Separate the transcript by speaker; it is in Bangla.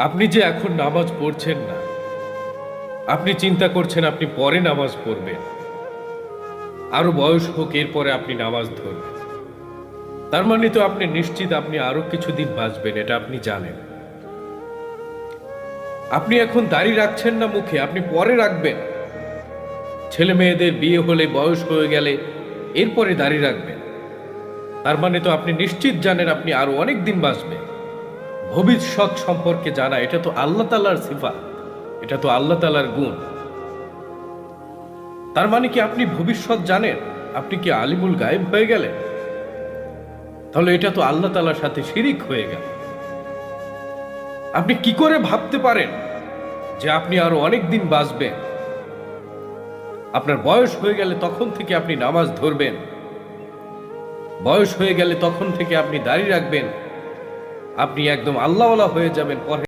Speaker 1: আপনি যে এখন নামাজ পড়ছেন না, আপনি চিন্তা করছেন আপনি পরে নামাজ পড়বেন, আরো বয়স হোক এরপরে আপনি নামাজ ধরবেন। তার মানে তো আপনি নিশ্চিত আপনি আরো কিছুদিন বাঁচবেন, এটা আপনি জানেন। আপনি এখন দাড়ি রাখছেন না মুখে, আপনি পরে রাখবেন। ছেলে মেয়েদের বিয়ে হলে, বয়স হয়ে গেলে এরপরে দাড়ি রাখবেন। তার মানে তো আপনি নিশ্চিত জানেন আপনি আরো অনেক দিন বাঁচবেন। ভবিষ্যৎ সম্পর্কে জানা, এটা তো আল্লাহ তাআলার সিফাত, এটা তো আল্লাহ তাআলার গুণ। তার মানে কি আপনি ভবিষ্যৎ জানেন? আপনি কি আলিমুল গায়েব হয়ে গেলেন? তাহলে এটা তো আল্লাহ তাআলার সাথে শিরিক হয়ে গেল। আপনি কি করে ভাবতে পারেন যে আপনি আরো অনেক দিন বাঁচবেন? আপনার বয়স হয়ে গেলে তখন থেকে আপনি নামাজ ধরবেন, বয়স হয়ে গেলে তখন থেকে আপনি দাড়ি রাখবেন, আপনি একদম আল্লাহওয়ালা হয়ে যাবেন।